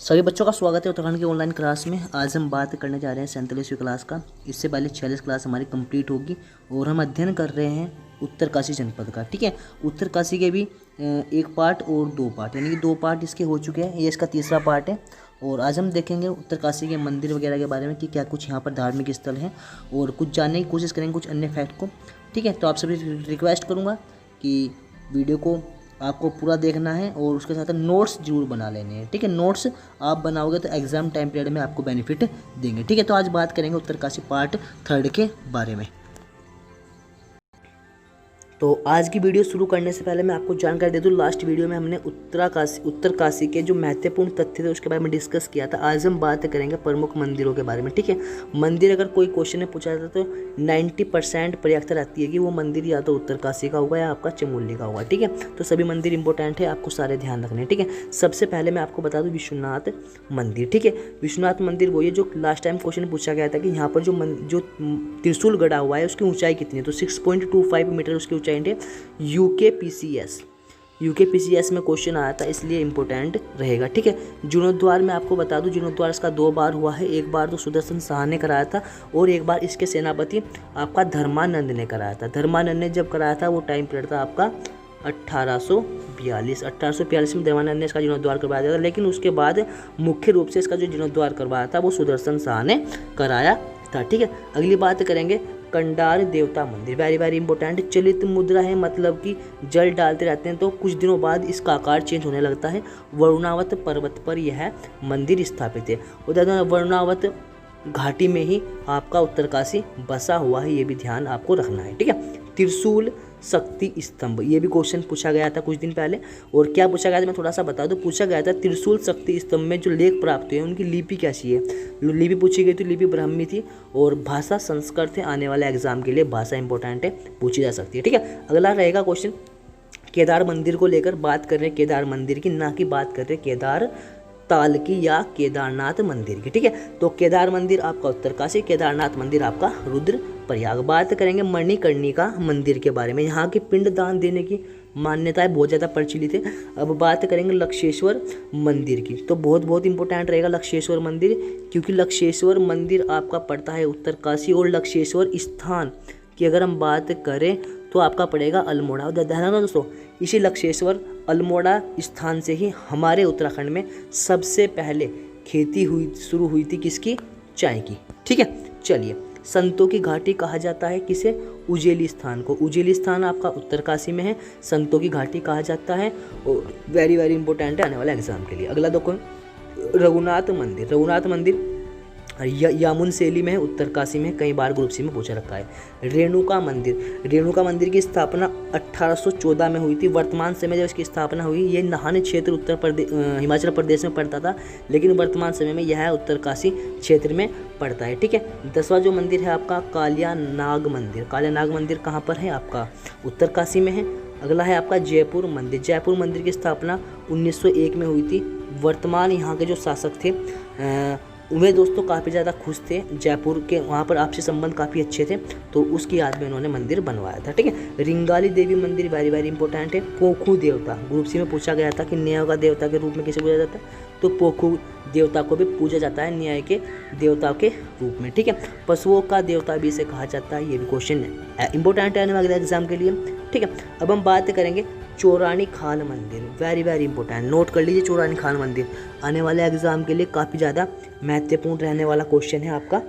सभी बच्चों का स्वागत है उत्तराखंड की ऑनलाइन क्लास में। आज हम बात करने जा रहे हैं 47वीं क्लास का। इससे पहले 46 क्लास हमारी कंप्लीट होगी और हम अध्ययन कर रहे हैं उत्तरकाशी जनपद का। ठीक है, उत्तरकाशी के भी एक पार्ट और दो पार्ट, यानी कि दो पार्ट इसके हो चुके हैं। ये इसका तीसरा पार्ट है और आज हम देखेंगे उत्तरकाशी के मंदिर वगैरह के बारे में कि क्या कुछ यहाँ पर धार्मिक स्थल हैं और कुछ जानने की कोशिश करेंगे, कुछ अन्य फैक्ट को। ठीक है, तो आप सभी रिक्वेस्ट करूँगा कि वीडियो को आपको पूरा देखना है और उसके साथ नोट्स जरूर बना लेने हैं। ठीक है, नोट्स आप बनाओगे तो एग्जाम टाइम पीरियड में आपको बेनिफिट देंगे। ठीक है, तो आज बात करेंगे उत्तरकाशी पार्ट 3 के बारे में। तो आज की वीडियो शुरू करने से पहले मैं आपको जानकारी दे दूं, लास्ट वीडियो में हमने उत्तरकाशी के जो महत्वपूर्ण तथ्य थे उसके बारे में डिस्कस किया था। आज हम बात करेंगे प्रमुख मंदिरों के बारे में। ठीक है, मंदिर अगर कोई क्वेश्चन में पूछा जाता है तो 90% प्रयास रहती है कि वो मंदिर या तो उत्तरकाशी का होगा या आपका चमोली का होगा। ठीक है, तो सभी मंदिर इंपॉर्टेंट है, आपको सारे ध्यान रखने हैं। ठीक है, सबसे पहले मैं आपको बता दूँ विश्वनाथ मंदिर। ठीक है, विश्वनाथ मंदिर वो ये जो लास्ट टाइम क्वेश्चन पूछा गया था कि यहाँ पर जो त्रिशूल गड़ा हुआ है उसकी ऊंचाई कितनी है, तो 6.25 मीटर उसकी ऊंचाई है। यूकेपीसीएस में क्वेश्चन आया था, इसलिए इंपॉर्टेंट रहेगा। ठीक है, जीर्णोद्वार में आपको बता दूं, जीर्णोद्वार इसका 2 बार हुआ है। एक बार तो सुदर्शन शाह ने कराया था और एक बार इसके सेनापति आपका धर्मानंद ने कराया था। धर्मानंद ने जब कराया था वो टाइम पीरियड था आपका 1842 में धर्मानंद ने इसका जीर्णोद्वार करवाया था, लेकिन उसके बाद मुख्य रूप से इसका जो जीर्णोद्वार करवाया था वो सुदर्शन शाह ने कराया था। ठीक है, अगली बात करेंगे कंडार देवता मंदिर। Very very important. चलित मुद्रा है, मतलब कि जल डालते रहते हैं तो कुछ दिनों बाद इसका आकार चेंज होने लगता है। वरुणावत पर्वत पर यह मंदिर स्थापित है। उधर वरुणावत घाटी में ही आपका उत्तरकाशी बसा हुआ है, ये भी ध्यान आपको रखना है। ठीक है, त्रिशूल शक्ति स्तंभ, ये भी क्वेश्चन पूछा गया था कुछ दिन पहले। और क्या पूछा गया था मैं थोड़ा सा बता दूं, पूछा गया था त्रिशूल शक्ति स्तंभ में जो लेख प्राप्त हुए उनकी लिपि कैसी है। लिपि पूछी गई थी, लिपि ब्राह्मी थी और भाषा संस्कृत है। आने वाले एग्जाम के लिए भाषा इंपॉर्टेंट है, पूछी जा सकती है। ठीक है, अगला रहेगा क्वेश्चन केदार मंदिर को लेकर बात कर रहे हैं, केदार मंदिर की, ना कि बात कर रहे हैं केदार ताल की या केदारनाथ मंदिर की। ठीक है, तो केदार मंदिर आपका उत्तरकाशी, केदारनाथ मंदिर आपका रुद्रप्रयाग। बात करेंगे मणिकर्णिका मंदिर के बारे में। यहाँ की पिंड दान देने की मान्यताएं बहुत ज़्यादा प्रचलित है। अब बात करेंगे लक्षेश्वर मंदिर की, तो बहुत इंपॉर्टेंट रहेगा लक्षेश्वर मंदिर, क्योंकि लक्षेश्वर मंदिर आपका पड़ता है उत्तरकाशी। और लक्षेश्वर स्थान की अगर हम बात करें तो आपका पड़ेगा अल्मोड़ा। ध्यान रखना दोस्तों, इसी लक्षेश्वर अल्मोड़ा स्थान से ही हमारे उत्तराखंड में सबसे पहले खेती शुरू हुई थी, किसकी? चाय की। ठीक है, चलिए, संतों की घाटी कहा जाता है किसे? उजेली स्थान को। उजेली स्थान आपका उत्तरकाशी में है, संतों की घाटी कहा जाता है और वेरी वेरी इंपॉर्टेंट है आने वाले एग्जाम के लिए। अगला देखो रघुनाथ मंदिर। रघुनाथ मंदिर यामुन शैली में है, उत्तरकाशी में, कई बार ग्रुप सी में पूछा रखा है। रेणुका मंदिर। रेणुका मंदिर की स्थापना 1814 में हुई थी। वर्तमान समय जब इसकी स्थापना हुई, ये नाहन क्षेत्र हिमाचल प्रदेश में पड़ता था, लेकिन वर्तमान समय में यह उत्तरकाशी क्षेत्र में पड़ता है। ठीक है, 10वां जो मंदिर है आपका कालिया नाग मंदिर। कालिया नाग मंदिर कहाँ पर है? आपका उत्तरकाशी में है। अगला है आपका जयपुर मंदिर। जयपुर मंदिर की स्थापना 1901 में हुई थी। वर्तमान यहाँ के जो शासक थे उन्हें दोस्तों काफ़ी ज़्यादा खुश थे, जयपुर के वहाँ पर आपसी संबंध काफ़ी अच्छे थे, तो उसकी याद में उन्होंने मंदिर बनवाया था। ठीक है, रिंगाली देवी मंदिर वेरी वेरी इंपॉर्टेंट है। पोखू देवता, ग्रुप सी में पूछा गया था कि न्याय का देवता के रूप में किसे पूजा जाता है, तो पोखू देवता को भी पूजा जाता है न्याय के देवता के रूप में। ठीक है, पशुओं का देवता भी इसे कहा जाता है, ये भी क्वेश्चन इंपॉर्टेंट है आने वाले एग्जाम के लिए। ठीक है, अब हम बात करेंगे चौरानी खाल मंदिर। वेरी वेरी इंपॉर्टेंट, नोट कर लीजिए चौरानी खाल मंदिर, आने वाले एग्जाम के लिए काफ़ी ज़्यादा महत्वपूर्ण रहने वाला क्वेश्चन है आपका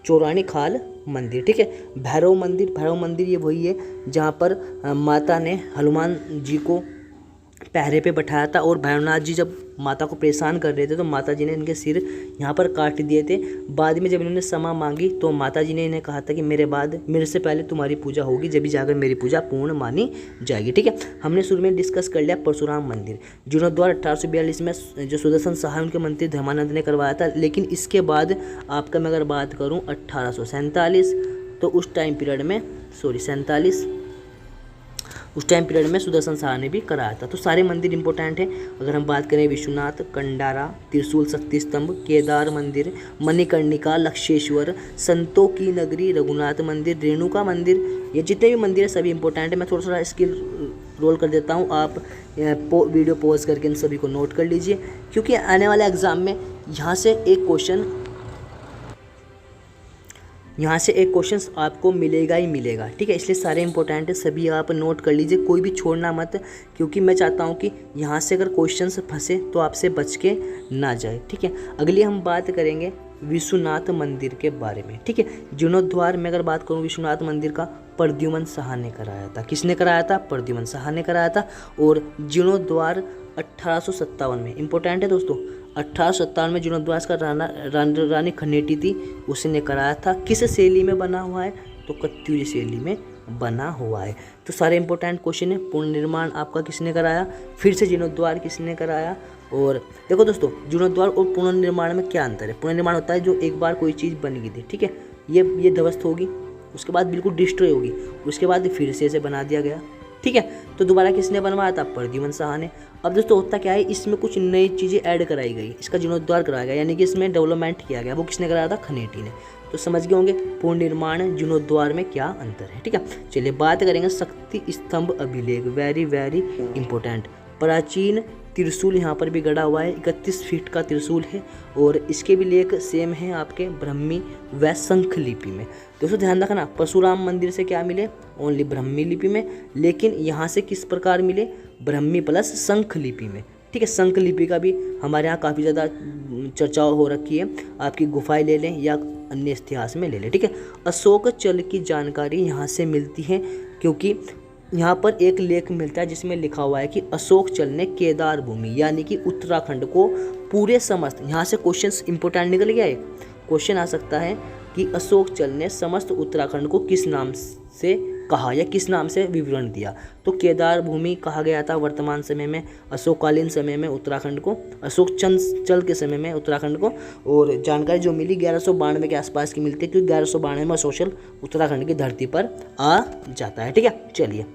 चौरानी खाल मंदिर। ठीक है, भैरव मंदिर। भैरव मंदिर ये वही है जहाँ पर माता ने हनुमान जी को पहरे पे बैठाया था और भैरवनाथ जी जब माता को परेशान कर रहे थे तो माता जी ने इनके सिर यहाँ पर काट दिए थे। बाद में जब इन्होंने क्षमा मांगी तो माता जी ने इन्हें कहा था कि मेरे से पहले तुम्हारी पूजा होगी, जब भी जाकर मेरी पूजा पूर्ण मानी जाएगी। ठीक है, हमने शुरू में डिस्कस कर लिया परशुराम मंदिर। जीर्णोद्वार 1842 में जो सुदर्शन शाह उनके मंत्री धर्मानंद ने करवाया था, लेकिन इसके बाद आपका मैं अगर बात करूँ 1847, तो उस टाइम पीरियड में उस टाइम पीरियड में सुदर्शन शाह ने भी कराया था। तो सारे मंदिर इंपॉर्टेंट हैं। अगर हम बात करें विश्वनाथ, कंडारा, त्रिशूल शक्ति स्तंभ, केदार मंदिर, मणिकर्णिका, लक्षेश्वर, संतों की नगरी, रघुनाथ मंदिर, रेणुका मंदिर, ये जितने भी मंदिर है सभी इंपॉर्टेंट है। मैं थोड़ा सा इसकी रोल कर देता हूँ, आप वीडियो पॉज करके इन सभी को नोट कर लीजिए, क्योंकि आने वाले एग्ज़ाम में यहाँ से एक क्वेश्चन आपको मिलेगा ही मिलेगा, ठीक है। इसलिए सारे इंपॉर्टेंट है, सभी आप नोट कर लीजिए, कोई भी छोड़ना मत, क्योंकि मैं चाहता हूँ कि यहाँ से अगर क्वेश्चंस फंसे तो आपसे बच के ना जाए, ठीक है। अगली हम बात करेंगे विश्वनाथ मंदिर के बारे में, ठीक है। जीर्णोद्वार में अगर बात करूँ विश्वनाथ मंदिर का, प्रद्युमन शाह ने कराया था। किसने कराया था? प्रद्युमन शाह ने कराया था। और जीर्णोद्वार 1857 में, इंपॉर्टेंट है दोस्तों, 1857 में जीर्णोद्वार का रानी खनेटी थी, उसने कराया था। किस शैली में बना हुआ है? तो कत्यूरी शैली में बना हुआ है। तो सारे इंपॉर्टेंट क्वेश्चन है। पुनर्निर्माण आपका किसने कराया? फिर से जीर्णोद्वार किसने कराया? और देखो दोस्तों, जीर्णोद्वार और पुनर्निर्माण में क्या अंतर है? पुनर्निर्माण होता है जो एक बार कोई चीज़ बन गई थी, ठीक है, ये ध्वस्त होगी, उसके बाद बिल्कुल डिस्ट्रॉय होगी, उसके बाद फिर से इसे बना दिया गया, ठीक है। तो दोबारा किसने बनवाया था? प्रद्युमन शाह ने। अब दोस्तों होता क्या है, इसमें कुछ नई चीज़ें ऐड कराई गई, इसका जीर्णोद्वार कराया गया, यानी कि इसमें डेवलपमेंट किया गया। वो किसने कराया था? खनेटी ने। तो समझ गए होंगे पुनर्निर्माण जीर्णोद्वार में क्या अंतर है, ठीक है। चलिए बात करेंगे शक्ति स्तंभ अभिलेख, वेरी वेरी इंपॉर्टेंट। प्राचीन त्रिशूल यहाँ पर भी गड़ा हुआ है, 31 फीट का त्रिशूल है, और इसके भी लेख सेम है आपके ब्राह्मी व शंख लिपि में। दोस्तों ध्यान रखना, परशुराम मंदिर से क्या मिले? ओनली ब्राह्मी लिपि में, लेकिन यहाँ से किस प्रकार मिले? ब्राह्मी प्लस शंख लिपि में, ठीक है। शंख लिपि का भी हमारे यहाँ काफ़ी ज़्यादा चर्चा हो रखी है, आपकी गुफाएं ले लें या अन्य इतिहास में ले लें, ठीक है। अशोक चल की जानकारी यहाँ से मिलती है, क्योंकि यहाँ पर एक लेख मिलता है जिसमें लिखा हुआ है कि अशोक चल ने केदार भूमि यानी कि उत्तराखंड को पूरे समस्त, यहाँ से क्वेश्चन इंपोर्टेंट निकल गया, एक क्वेश्चन आ सकता है कि अशोक चल ने समस्त उत्तराखंड को किस नाम से कहा या किस नाम से विवरण दिया? तो केदार भूमि कहा गया था वर्तमान समय में, अशोककालीन समय में उत्तराखंड को, अशोक चल के समय में उत्तराखंड को। और जानकारी जो मिली 1192 के आसपास की मिलती है, क्योंकि 1192 में अशोक चल उत्तराखंड की धरती पर आ जाता है, ठीक है। चलिए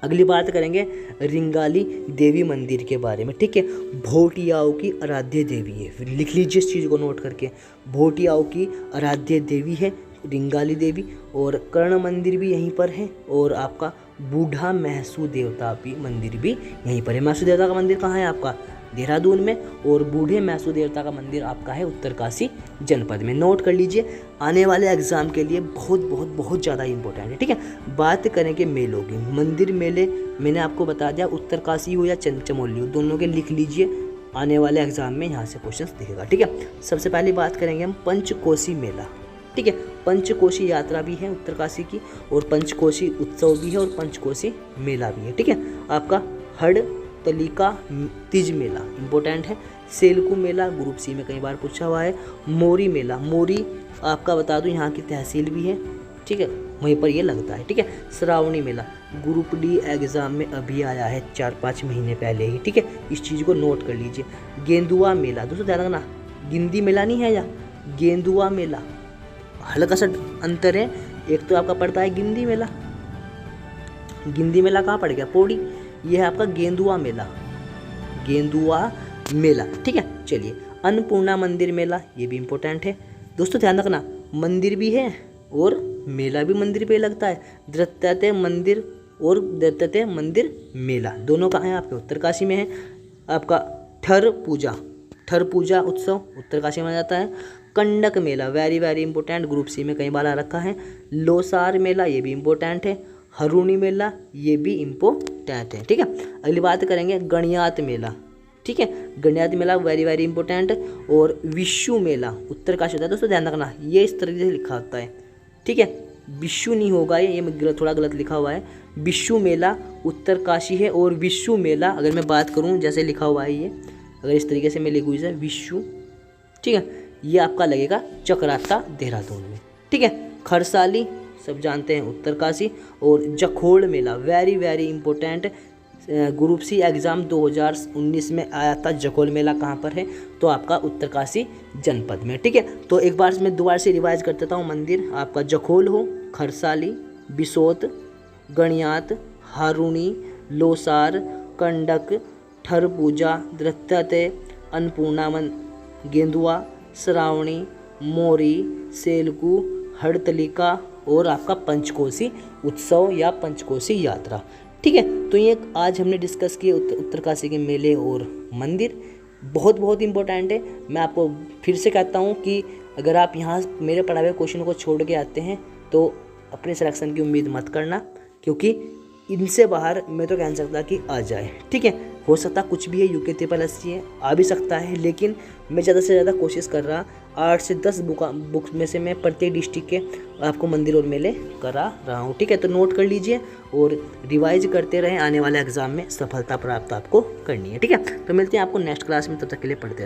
अगली बात करेंगे रिंगाली देवी मंदिर के बारे में, ठीक है। भोटियाओं की आराध्य देवी है, लिख लीजिए इस चीज़ को नोट करके, भोटियाओं की आराध्य देवी है रिंगाली देवी। और कर्ण मंदिर भी यहीं पर है, और आपका बूढ़ा महसू देवता भी मंदिर भी यहीं पर है। महसू देवता का मंदिर कहाँ है? आपका देहरादून में, और बूढ़े महसू देवता का मंदिर आपका है उत्तरकाशी जनपद में। नोट कर लीजिए, आने वाले एग्जाम के लिए बहुत बहुत बहुत ज़्यादा इंपॉर्टेंट है, ठीक है। बात करेंगे मेलों की, मंदिर मेले मैंने आपको बता दिया, उत्तरकाशी हो या चमोली हो, दोनों के लिख लीजिए, आने वाले एग्जाम में यहाँ से क्वेश्चन दिखेगा, ठीक है। सबसे पहले बात करेंगे हम पंचकोशी मेला, ठीक है। पंचकोशी यात्रा भी है उत्तरकाशी की, और पंचकोशी उत्सव भी है, और पंचकोशी मेला भी है, ठीक है। आपका हड़तालिका तीज मेला इंपॉर्टेंट है। सेलकू मेला ग्रुप सी में कई बार पूछा हुआ है। मोरी मेला, मोरी आपका बता दूं यहाँ की तहसील भी है, ठीक है, वहीं पर ये लगता है, ठीक है। श्रावणी मेला ग्रुप डी एग्ज़ाम में अभी आया है 4-5 महीने पहले ही, ठीक है, इस चीज़ को नोट कर लीजिए। गेंदुआ मेला, दोस्तों ध्यान रखना, गिंदी मेला नहीं है या गेंदुआ मेला, हल्का सा अंतर है, एक तो आपका पड़ता है गिंदी मेला, गिंदी मेला कहाँ पड़ गया? पौड़ी। ये है आपका गेंदुआ मेला, गेंदुआ मेला, ठीक है। चलिए अन्नपूर्णा मंदिर मेला, ये भी इम्पोर्टेंट है दोस्तों, ध्यान रखना, मंदिर भी है और मेला भी मंदिर पे लगता है। दत्तात्रेय मंदिर और दत्तात्रेय मंदिर मेला दोनों कहाँ हैं? आपके उत्तरकाशी में है। आपका ठर पूजा उत्सव उत्तरकाशी में जाता है। Kandak Mela very very important, group C में कई बार आ रखा है। लोसार मेला ये भी इम्पोर्टेंट है। हरुणी मेला ये भी इम्पोर्टेंट है, ठीक है। अगली बात करेंगे गणियात मेला, ठीक है, गणियात मेला वेरी वेरी इंपॉर्टेंट। और विशु मेला उत्तरकाशी होता है दोस्तों, ध्यान रखना, ये इस तरीके से लिखा होता है, ठीक है, विशु नहीं होगा, ये थोड़ा गलत लिखा हुआ है। विशु मेला उत्तरकाशी है, और विशु मेला अगर मैं बात करूँ जैसे लिखा हुआ है, ये अगर इस तरीके से मैं लिखूँ इसे विशु, ठीक है, ये आपका लगेगा चक्राता देहरादून में, ठीक है। खरसाली सब जानते हैं उत्तरकाशी। और Jakhod Mela very very important, group C exam 2019 में आया था। जखोल मेला कहाँ पर है? तो आपका उत्तरकाशी जनपद में, ठीक है। तो एक बार मैं दोबारा से रिवाइज कर देता हूँ, मंदिर आपका जखोल हो, खरसाली, बिसोत, गणियात, हारूणी, लोसार, कंडक, ठर पूजा, दत्तात्रेय, अन्नपूर्णा, गेंदुआ, श्रावणी, मोरी, सेलकू, हड़तालिका और आपका पंचकोशी उत्सव या पंचकोशी यात्रा, ठीक है। तो ये आज हमने डिस्कस किए उत्तरकाशी के मेले और मंदिर, बहुत बहुत इंपॉर्टेंट है। मैं आपको फिर से कहता हूँ कि अगर आप यहाँ मेरे पढ़ाए हुए क्वेश्चनों को छोड़ के आते हैं तो अपने सिलेक्शन की उम्मीद मत करना, क्योंकि इनसे बाहर मैं तो कह नहीं सकता कि आ जाए, ठीक है। हो सकता कुछ भी है, यूके SSC है, आ भी सकता है, लेकिन मैं ज़्यादा से ज़्यादा कोशिश कर रहा 8 से 10 बुक्स में से मैं प्रत्येक डिस्ट्रिक्ट के आपको मंदिर और मेले करा रहा हूँ, ठीक है। तो नोट कर लीजिए और रिवाइज करते रहें, आने वाले एग्जाम में सफलता प्राप्त आपको करनी है, ठीक है। तो मिलते हैं आपको नेक्स्ट क्लास में, तब तक के लिए पढ़ते रहें।